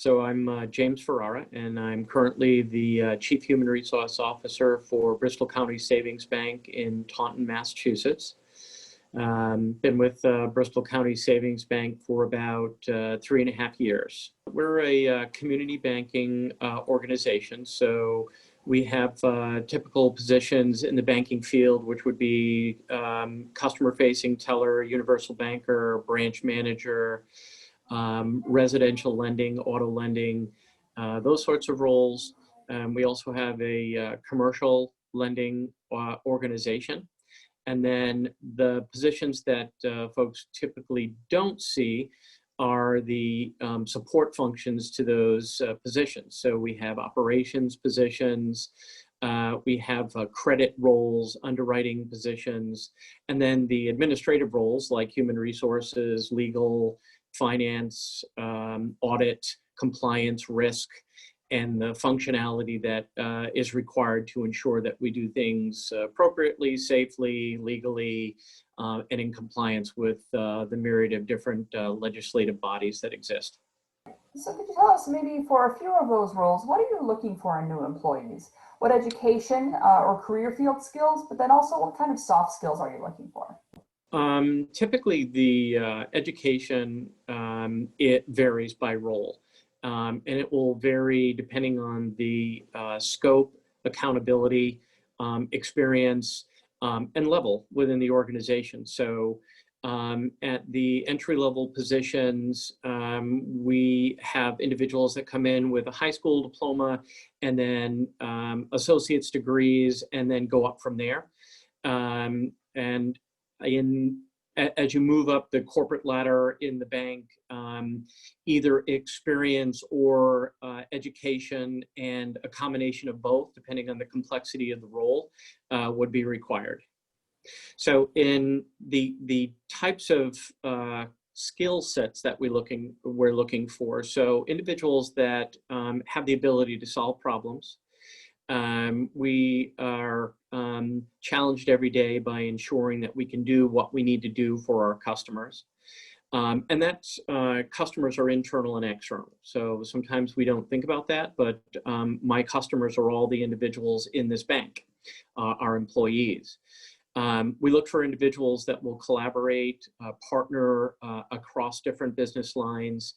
So I'm James Ferrara, and I'm currently the Chief Human Resource Officer for Bristol County Savings Bank in Taunton, Massachusetts. Been with Bristol County Savings Bank for about 3.5 years. We're a community banking organization, so we have typical positions in the banking field, which would be customer-facing teller, universal banker, branch manager, residential lending, auto lending, those sorts of roles. We also have a commercial lending organization. And then the positions that folks typically don't see are the support functions to those positions. So we have operations positions, we have credit roles, underwriting positions, and then the administrative roles like human resources, legal, finance, audit, compliance, risk, and the functionality that is required to ensure that we do things appropriately, safely, legally, and in compliance with the myriad of different legislative bodies that exist. So could you tell us maybe for a few of those roles, what are you looking for in new employees? What education or career field skills, but then also what kind of soft skills are you looking for? Typically the education, it varies by role. And it will vary depending on the scope, accountability, experience, and level within the organization. So at the entry-level positions, we have individuals that come in with a high school diploma and then associate's degrees and then go up from there. And as you move up the corporate ladder in the bank, either experience or education and a combination of both, depending on the complexity of the role, would be required. So in the types of skill sets that we're looking for, so individuals that have the ability to solve problems. We are challenged every day by ensuring that we can do what we need to do for our customers. And that's customers are internal and external. So sometimes we don't think about that, but my customers are all the individuals in this bank, our employees. We look for individuals that will collaborate, partner across different business lines.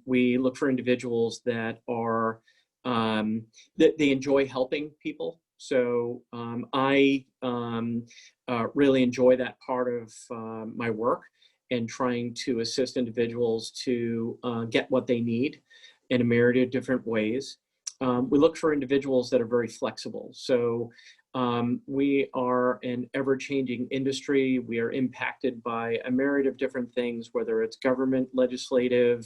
We look for individuals that are that they enjoy helping people. So I really enjoy that part of my work and trying to assist individuals to get what they need in a myriad of different ways. We look for individuals that are very flexible. So we are an ever-changing industry. We are impacted by a myriad of different things, whether it's government, legislative,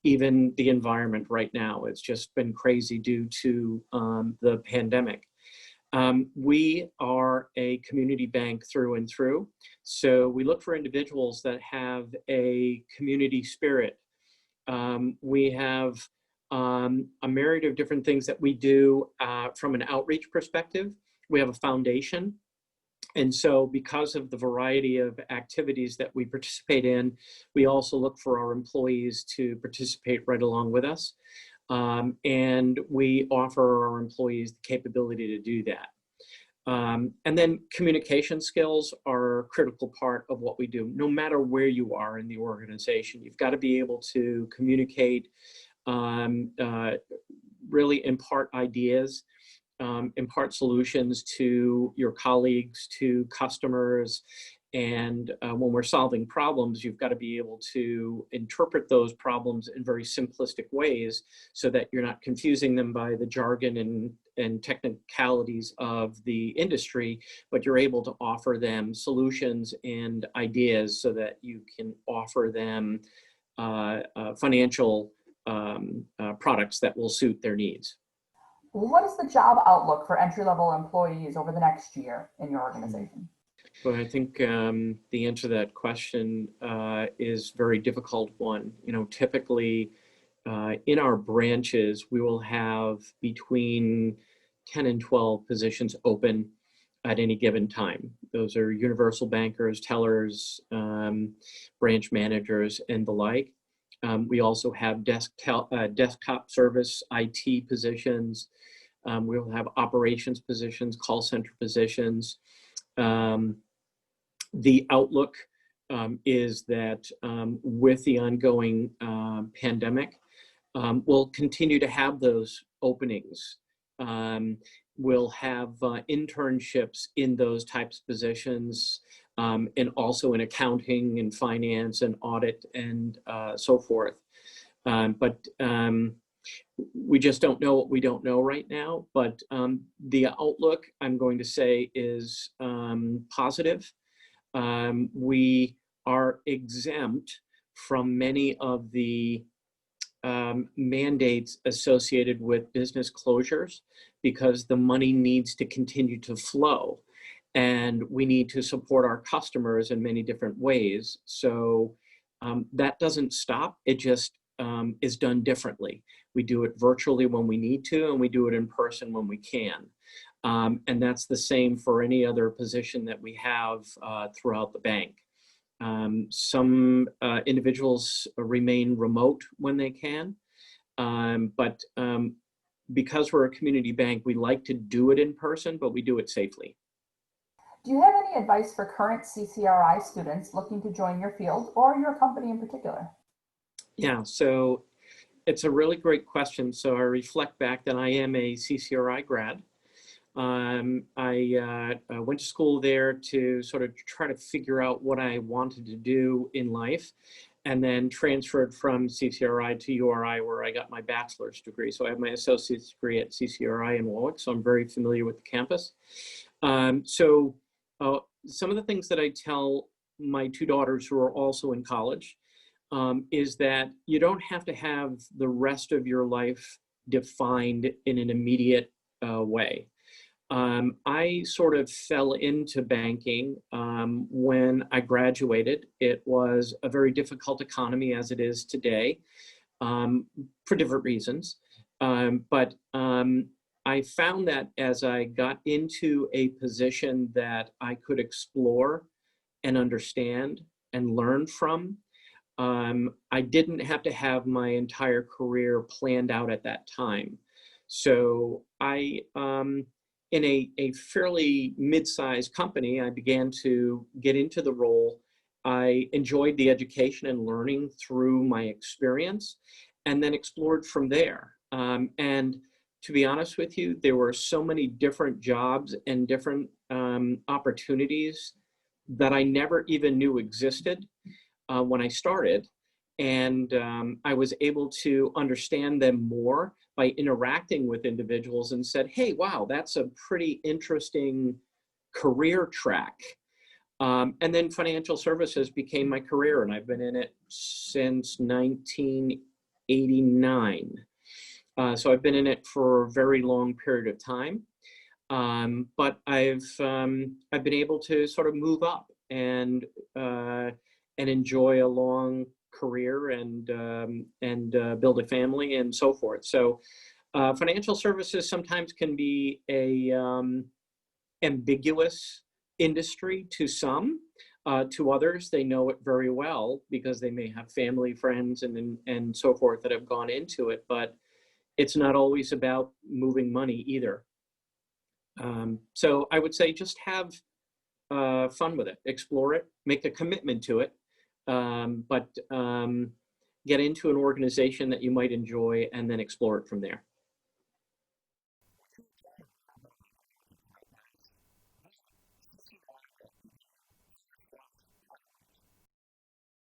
even the environment right now. It's just been crazy due to the pandemic. We are a community bank through and through. So we look for individuals that have a community spirit. We have a myriad of different things that we do from an outreach perspective. We have a foundation. And so because of the variety of activities that we participate in, we also look for our employees to participate right along with us. And we offer our employees the capability to do that. And then communication skills are a critical part of what we do. No matter where you are in the organization, you've got to be able to communicate, really impart ideas, impart solutions to your colleagues, to customers. And when we're solving problems, you've got to be able to interpret those problems in very simplistic ways so that you're not confusing them by the jargon and technicalities of the industry, but you're able to offer them solutions and ideas so that you can offer them financial products that will suit their needs. What is the job outlook for entry-level employees over the next year in your organization? Well, I think the answer to that question is a very difficult one. You know, typically in our branches, we will have between 10 and 12 positions open at any given time. Those are universal bankers, tellers, branch managers, and the like. We also have desktop service IT positions. We'll have operations positions, call center positions. The outlook is that with the ongoing pandemic, we'll continue to have those openings. We'll have internships in those types of positions, and also in accounting and finance and audit and so forth. But we just don't know what we don't know right now. But the outlook, I'm going to say, is positive. We are exempt from many of the mandates associated with business closures because the money needs to continue to flow, and we need to support our customers in many different ways. So that doesn't stop. It just is done differently. We do it virtually when we need to, and we do it in person when we can. And that's the same for any other position that we have throughout the bank. Some individuals remain remote when they can, but because we're a community bank, we like to do it in person, but we do it safely. Do you have any advice for current CCRI students looking to join your field or your company in particular? Yeah, so it's a really great question. So I reflect back that I am a CCRI grad. I went to school there to sort of try to figure out what I wanted to do in life, and then transferred from CCRI to URI, where I got my bachelor's degree. So I have my associate's degree at CCRI in Warwick, so I'm very familiar with the campus. Some of the things that I tell my two daughters who are also in college is that you don't have to have the rest of your life defined in an immediate way. I sort of fell into banking when I graduated. It was a very difficult economy, as it is today, for different reasons. But I found that as I got into a position that I could explore and understand and learn from, I didn't have to have my entire career planned out at that time. So in a fairly mid-sized company, I began to get into the role. I enjoyed the education and learning through my experience, and then explored from there. And to be honest with you, there were so many different jobs and different opportunities that I never even knew existed when I started. And I was able to understand them more by interacting with individuals, and said, hey, wow, that's a pretty interesting career track. And then financial services became my career, and I've been in it since 1989. So I've been in it for a very long period of time. But I've been able to sort of move up and enjoy a long career and build a family and so forth. So financial services sometimes can be a ambiguous industry to some. To others, they know it very well because they may have family, friends, and so forth that have gone into it. But it's not always about moving money either. So I would say just have fun with it, explore it, make a commitment to it, but get into an organization that you might enjoy, and then explore it from there.